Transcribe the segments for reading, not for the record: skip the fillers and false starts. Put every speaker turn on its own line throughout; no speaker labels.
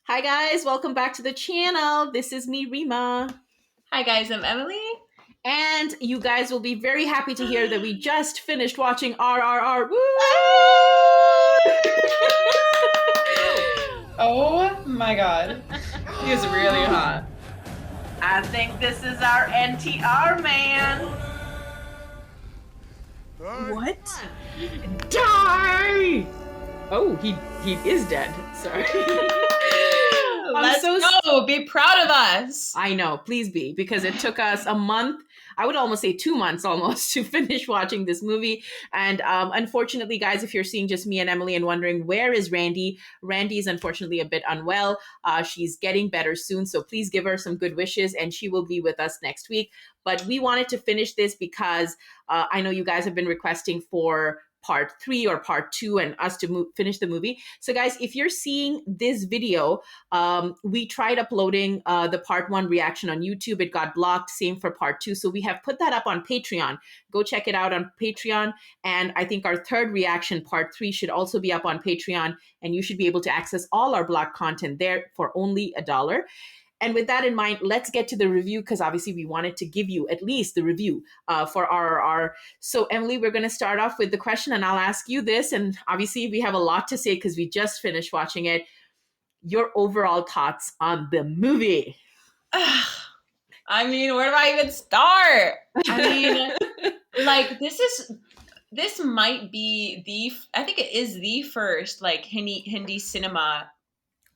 Hi guys, welcome back to the channel. This is me, Rima.
Hi guys, I'm Emily.
And you guys will be very happy to hear that we just finished watching RRR. Woo!
Oh my god. He is really hot.
I think this is our NTR man.
What?
Die! Oh, he is dead. Sorry.
Let's go. Be proud of us.
I know, please be, because it took us a month. I would almost say 2 months almost to finish watching this movie. And unfortunately, guys, if you're seeing just me and Emily and wondering where is Randee, Randee is unfortunately a bit unwell. She's getting better soon. So please give her some good wishes and she will be with us next week. But we wanted to finish this because I know you guys have been requesting for part 3 or part 2 and us to finish the movie. So guys, if you're seeing this video, we tried uploading the part 1 reaction on YouTube. It got blocked. Same for part 2. So we have put that up on Patreon. Go check it out on Patreon. And I think our third reaction, part 3, should also be up on Patreon. And you should be able to access all our blocked content there for only $1. And with that in mind, let's get to the review because obviously we wanted to give you at least the review for RRR. So Emily, we're going to start off with the question and I'll ask you this. And obviously we have a lot to say because we just finished watching it. Your overall thoughts on the movie?
I mean, where do I even start? I mean, like this might be I think it is the first like Hindi cinema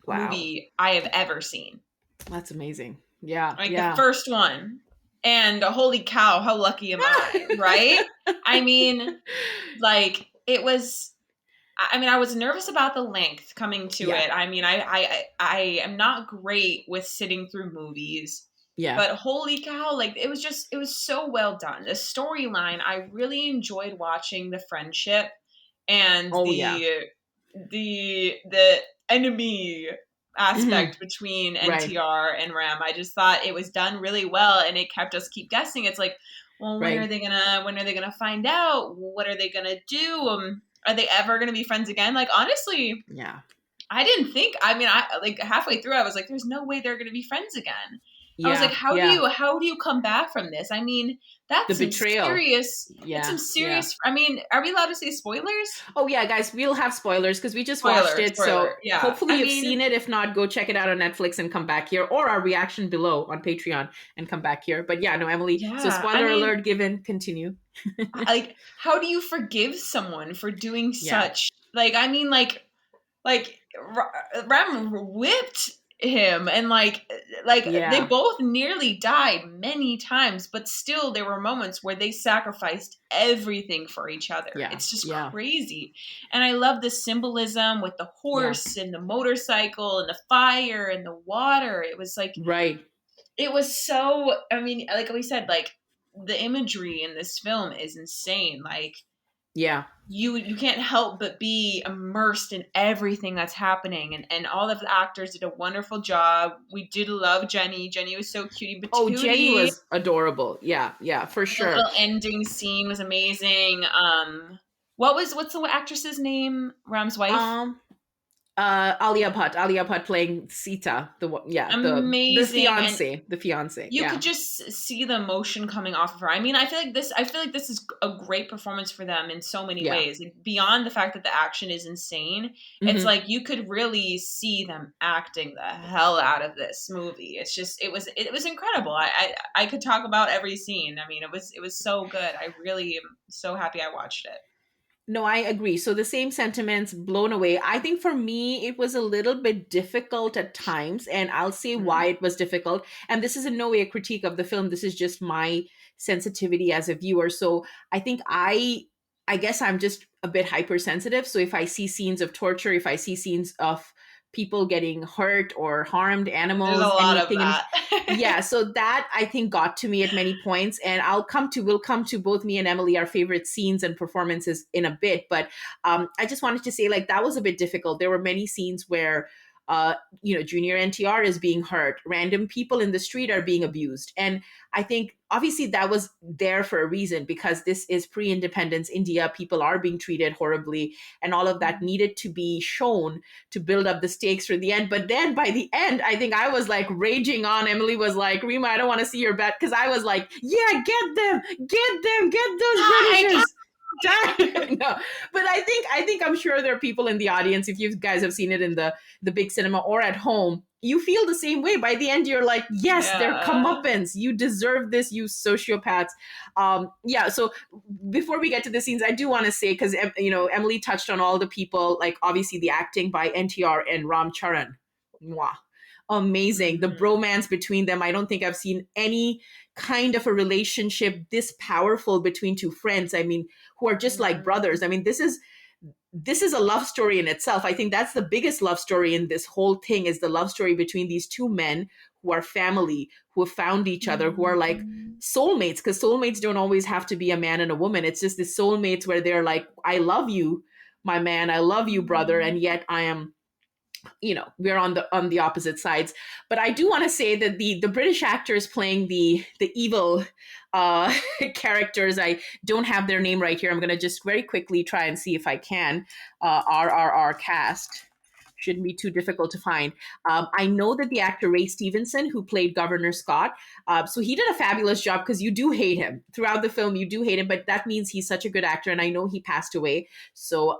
movie I have ever seen.
That's amazing. Yeah.
Like the first one. And holy cow, how lucky am I, right? I mean, like it was, I was nervous about the length coming to it. I mean, I am not great with sitting through movies. Yeah. But holy cow, like it was so well done. The storyline, I really enjoyed watching the friendship and the enemy aspect between NTR and Ram. I just thought it was done really well and it kept us keep guessing. It's like, well, when are they gonna find out? What are they gonna do? Are they ever gonna be friends again? Like honestly, I didn't think. I mean, I like halfway through, I was like, "There's no way they're gonna be friends again." I was like, "How do you come back from this?" I mean, that's the betrayal. Serious. It's some serious. I mean, are we allowed to say spoilers?
Oh yeah, guys, we'll have spoilers because we just watched it. So hopefully you've seen it. If not, go check it out on Netflix and come back here, or our reaction below on Patreon and come back here. But yeah, no, Emily. So spoiler alert given. Continue.
Like, how do you forgive someone for doing such? Like, I mean, like Ram whipped him and like they both nearly died many times, but still there were moments where they sacrificed everything for each other. It's just crazy. And I love the symbolism with the horse and the motorcycle and the fire and the water. It was like it was so, I mean, like we said, like the imagery in this film is insane. Like you can't help but be immersed in everything that's happening, and all of the actors did a wonderful job. We did love Jenny. Jenny was so cutie patootie.
Oh, Jenny was adorable. Yeah, for sure.
The little ending scene was amazing. What's the actress's name? Ram's wife.
Alia Bhatt playing Sita, the fiance.
You could just see the emotion coming off of her. I mean, I feel like this is a great performance for them in so many ways. Like, beyond the fact that the action is insane, it's like you could really see them acting the hell out of this movie. It's just it was incredible. I could talk about every scene. I mean, it was so good. I really am so happy I watched it.
No, I agree. So the same sentiments, blown away. I think for me, it was a little bit difficult at times, and I'll say why it was difficult. And this is in no way a critique of the film. This is just my sensitivity as a viewer. So I think I guess I'm just a bit hypersensitive. So if I see scenes of torture, if I see scenes of people getting hurt or harmed, animals,
there's a lot of that.
So that I think got to me at many points, and we'll come to both me and Emily our favorite scenes and performances in a bit. But I just wanted to say, like, that was a bit difficult. There were many scenes where Junior NTR is being hurt, random people in the street are being abused. And I think obviously that was there for a reason, because this is pre-independence India. People are being treated horribly, and all of that needed to be shown to build up the stakes for the end. But then by the end, I think I was like raging on. Emily was like, Rima, I don't want to see your bet, because I was like, yeah, get them, get those Britishers. No, but I think I'm sure there are people in the audience, if you guys have seen it in the big cinema or at home, you feel the same way. By the end, you're like, yes, they're comeuppance. You deserve this, you sociopaths. So before we get to the scenes, I do want to say, because Emily touched on all the people, like obviously the acting by NTR and Charan. Mwah. Amazing. The bromance between them. I don't think I've seen any kind of a relationship this powerful between two friends. I mean, who are just like brothers. I mean, this is a love story in itself. I think that's the biggest love story in this whole thing, is the love story between these two men who are family, who have found each other, who are like soulmates, because soulmates don't always have to be a man and a woman. It's just the soulmates where they're like, I love you, my man. I love you, brother. And yet I am, we're on the opposite sides. But I do want to say that the British actors playing the evil characters, I don't have their name right here. I'm going to just very quickly try and see if I can. RRR cast. Shouldn't be too difficult to find. I know that the actor Ray Stevenson, who played Governor Scott, so he did a fabulous job, because you do hate him throughout the film. You do hate him, but that means he's such a good actor. And I know he passed away. So,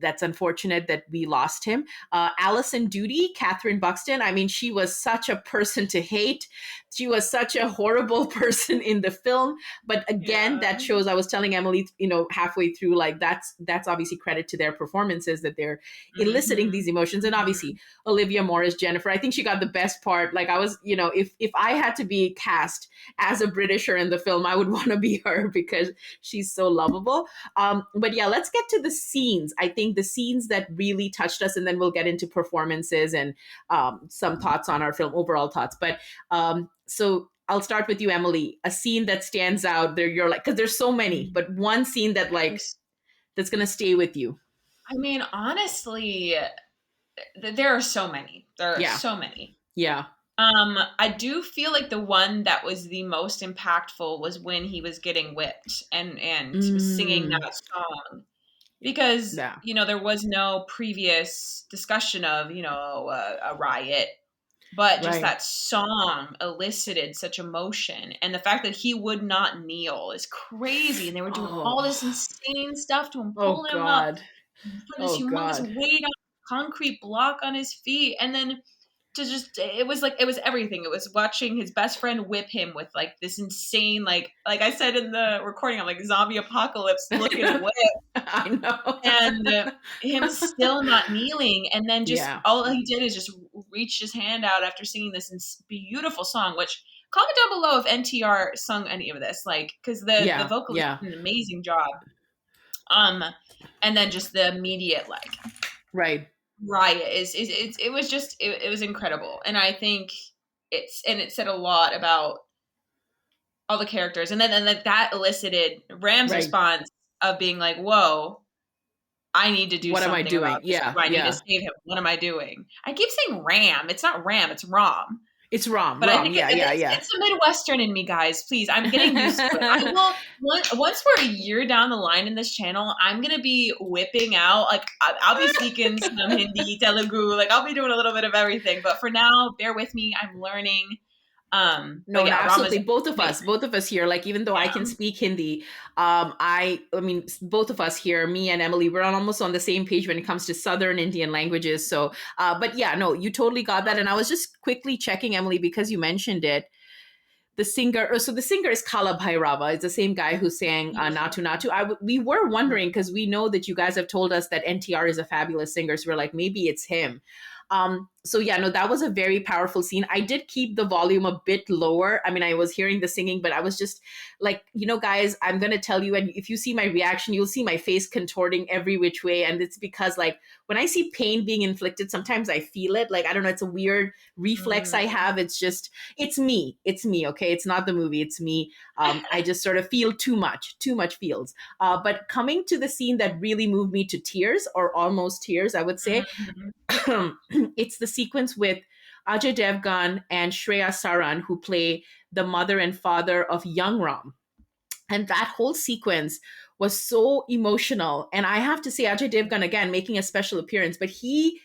that's unfortunate that we lost him. Alison Doody, Catherine Buxton. I mean, she was such a person to hate. She was such a horrible person in the film. But again, that shows, I was telling Emily, halfway through, like that's obviously credit to their performances, that they're eliciting these emotions. And obviously Olivia Morris, Jennifer, I think she got the best part. Like I was, if I had to be cast as a Britisher in the film, I would want to be her, because she's so lovable. But yeah, let's get to the scenes. I think the scenes that really touched us, and then we'll get into performances and some thoughts on our film, overall thoughts. But so I'll start with you, Emily. A scene that stands out there, you're like, because there's so many, but one scene that that's going to stay with you.
I mean, honestly, there are so many. There are so many.
Yeah.
I do feel like the one that was the most impactful was when he was getting whipped and was singing that song. Because, there was no previous discussion of, a riot, but just that song elicited such emotion. And the fact that he would not kneel is crazy. And they were doing all this insane stuff to him, pulling him up, putting this humongous weight on a concrete block on his feet. And then it was everything. It was watching his best friend whip him with like this insane, like I said in the recording, I'm like zombie apocalypse looking whip.
I know.
And him still not kneeling. And then all he did is just reach his hand out after singing this beautiful song, which comment down below if NTR sung any of this, like, cause the vocalist did an amazing job. And then just the immediate, like, riot it was incredible. And I think it said a lot about all the characters. And then that elicited Ram's response of being like, whoa, I need to do something. What am I doing? I need to save him. What am I doing? I keep saying Ram. It's not Ram, it's Rom.
It's Rom.
But I think it's the Midwestern in me, guys. Please, I'm getting used to it. I will, once we're a year down the line in this channel, I'm going to be whipping out, like, I'll be speaking some Hindi, Telugu, like, I'll be doing a little bit of everything. But for now, bear with me. I'm learning.
Absolutely. Both of us here, like, even though I can speak Hindi, I mean, both of us here, me and Emily, we're almost on the same page when it comes to Southern Indian languages. So, but yeah, no, you totally got that. And I was just quickly checking, Emily, because you mentioned it. The singer is Kala Bhairava. It's the same guy who sang Natu Natu. We were wondering, because we know that you guys have told us that NTR is a fabulous singer. So we're like, maybe it's him. That was a very powerful scene. I did keep the volume a bit lower. I mean, I was hearing the singing, but I was just like, guys, I'm going to tell you, and if you see my reaction, you'll see my face contorting every which way. And it's because, like, when I see pain being inflicted, sometimes I feel it. Like, I don't know, it's a weird reflex I have. It's me. It's me. Okay. It's not the movie. It's me. I just sort of feel too much feels. But coming to the scene that really moved me to tears, or almost tears, I would say,
Mhm.
it's the sequence with Ajay Devgan and Shreya Saran, who play the mother and father of young Ram. And that whole sequence was so emotional. And I have to say, Ajay Devgan, again, making a special appearance, but he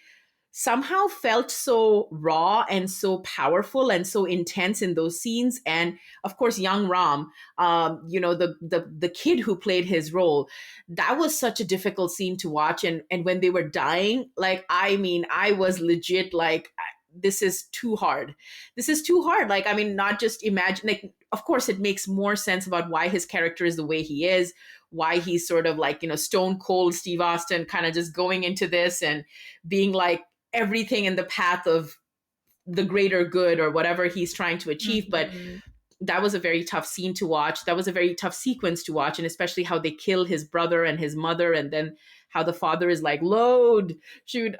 somehow felt so raw and so powerful and so intense in those scenes. And of course, young Ram, the kid who played his role, that was such a difficult scene to watch. And when they were dying, like, I mean, I was legit like, this is too hard. This is too hard. Like, I mean, not just imagine, like, of course, it makes more sense about why his character is the way he is, why he's sort of like, stone cold Steve Austin, kind of just going into this and being like everything in the path of the greater good or whatever he's trying to achieve. But
Mhm.
that was a very tough scene to watch. That was a very tough sequence to watch. And especially how they kill his brother and his mother. And then how the father is like, load, shoot,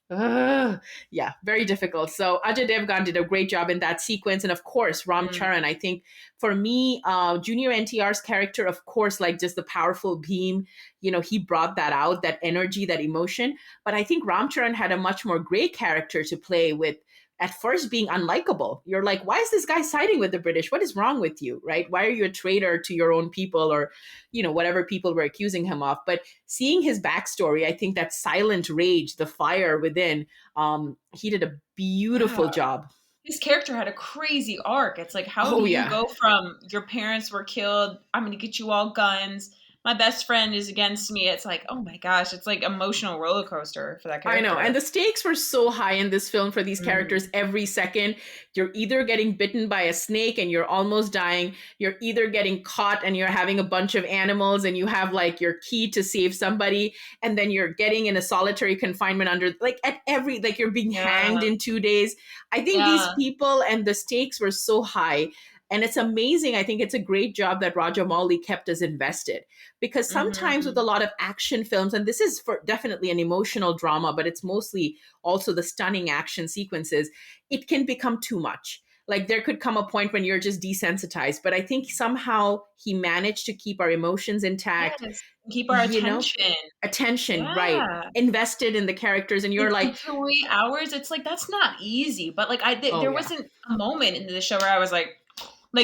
yeah, very difficult. So Ajay Devgan did a great job in that sequence, and of course Ram
Mm.
Charan. I think for me, Junior NTR's character, of course, like just the powerful beam. He brought that out, that energy, that emotion. But I think Ram Charan had a much more great character to play with. At first, being unlikable, you're like, why is this guy siding with the British? What is wrong with you, right? Why are you a traitor to your own people, or whatever people were accusing him of? But seeing his backstory, I think that silent rage, the fire within, he did a beautiful
Yeah.
job.
His character had a crazy arc. It's like, how
Oh
do you
yeah.
go from your parents were killed, I'm going to get you all guns, my best friend is against me. It's like, oh my gosh, it's like emotional roller coaster for that
I know. And
character.
the stakes were so high in this film for these characters.
Mm.
Every second, you're either getting bitten by a snake and you're almost dying. You're either getting caught and you're having a bunch of animals and you have like your key to save somebody. And then you're getting in a solitary confinement under, like, like you're being hanged
Yeah.
in 2 days. I think these
Yeah.
people and the stakes were so high. And it's amazing. I think it's a great job that Rajamouli kept us invested, because sometimes with a
Mhm.
lot of action films, and this is for definitely an emotional drama, but it's mostly also the stunning action sequences, it can become too much. Like, there could come a point when you're just desensitized. But I think somehow he managed to keep our emotions intact,
Yes. Keep our
you know,
attention.
attention, right?
Yeah.
Invested in the characters. And you're
In
like,
3 hours, it's like, that's not easy. But like,
oh,
there
yeah.
wasn't a moment in the show where I was like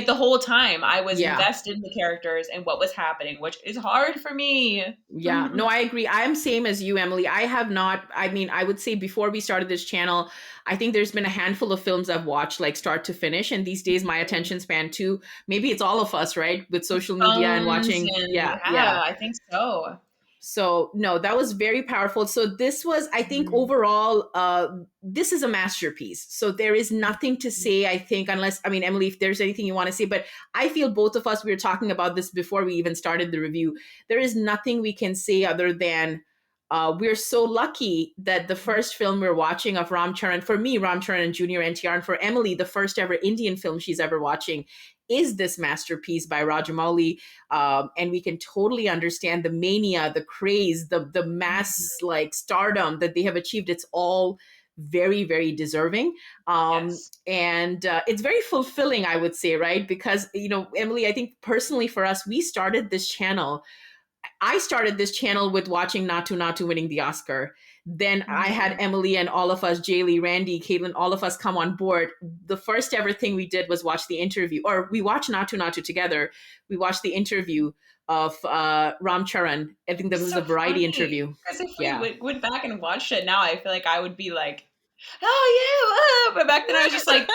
the whole time I was
Yeah.
invested in the characters and what was happening, which is hard for me.
Yeah, no, I agree. I'm same as you, Emily. I have not, I mean, I would say before we started this channel, I think there's been a handful of films I've watched like start to finish. And these days my attention span too, maybe it's all of us, right? With social media and
Phones
watching.
and
Yeah, yeah.
yeah, I think so.
So no, that was very powerful. So this was, I think
Mhm.
overall, this is a masterpiece. So there is nothing to say, I think, unless, I mean, Emily, if there's anything you want to say, but I feel both of us, we were talking about this before we even started the review. There is nothing we can say other than we're so lucky that the first film we're watching of Ram Charan, for me, Ram Charan and Junior NTR, and for Emily, the first ever Indian film she's ever watching, is this masterpiece by Rajamouli. And we can totally understand the mania, the craze, the mass like stardom that they have achieved. It's all very, very deserving.
Yes.
And it's very fulfilling, I would say, right? Because, Emily, I think personally for us, I started this channel with watching Natu Natu winning the Oscar. Then I had
Mhm.
Emily and all of us, Jaylee, Randee, Caitlin, all of us come on board. The first ever thing we did was watch the interview, or we watched Natu Natu together. We watched the interview of Ram Charan. I think that
It's
was a
so
variety
funny
interview.
because if we
Yeah.
went back and watched it now, I feel like I would be like, "Oh yeah," but back then I was just like,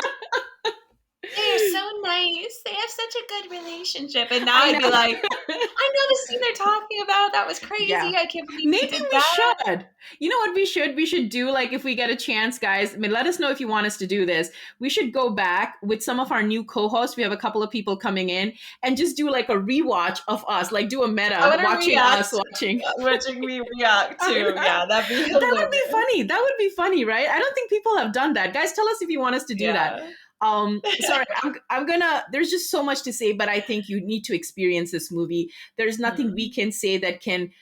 "They are so nice. They have such a good relationship." And now
I
I'd be
know.
like, "I know the scene they're talking about. That was
Yeah.
crazy. I can't believe he
Maybe
did
we
that."
should. You know what we should? We should do, like, if we get a chance, guys. I mean, let us know if you want us to do this. We should go back with some of our new co-hosts. We have a couple of people coming in, and just do like a rewatch of us, like do a
I
meta
want to
watching
react,
us watching.
watching me react
I
too.
know.
Yeah, that'd be
That would be
hilarious.
funny. That would be funny, right? I don't think people have done that. Guys, tell us if you want us to do that.
Yeah.
Sorry, I'm gonna, there's just so much to say, but I think you need to experience this movie. There's nothing we
Mhm.
can say that can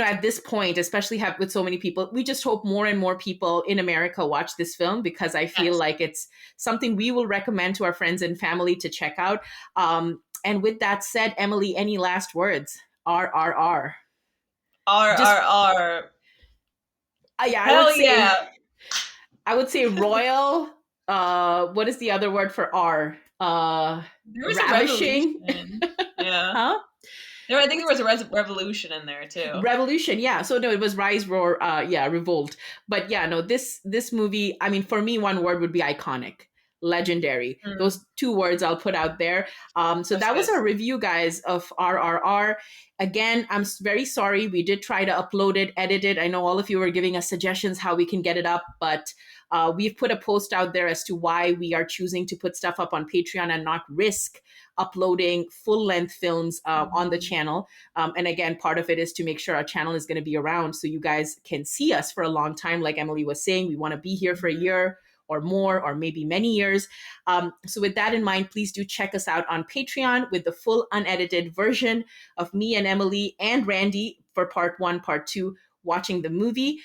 at this point, especially with so many people, we just hope more and more people in America watch this film, because I feel
Yes.
like it's something we will recommend to our friends and family to check out. And with that said, Emily, any last words? RRR. Just
RRR.
yeah,
Hell yeah.
I would say royal. What is the other word for R?
There was a
Ravishing.
revolution. Yeah.
Huh?
I think there was a revolution in there too.
Revolution, yeah. So no, it was rise, roar, revolt. But yeah, no, this movie, I mean, for me, one word would be iconic, legendary. Those two words I'll put out there. So that was our review, guys, of RRR. Again, I'm very sorry. We did try to upload it, edit it. I know all of you were giving us suggestions how we can get it up, but we've put a post out there as to why we are choosing to put stuff up on Patreon and not risk uploading full-length films on the channel. And again, part of it is to make sure our channel is going to be around so you guys can see us for a long time. Like Emily was saying, we want to be here for a year or more, or maybe many years. So with that in mind, please do check us out on Patreon with the full unedited version of me and Emily and Randee for part 1, part 2, watching the movie.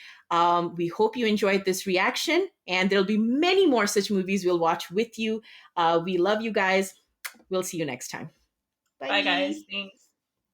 We hope you enjoyed this reaction, and there'll be many more such movies we'll watch with you. We love you guys. We'll see you next time.
Bye guys. Thanks.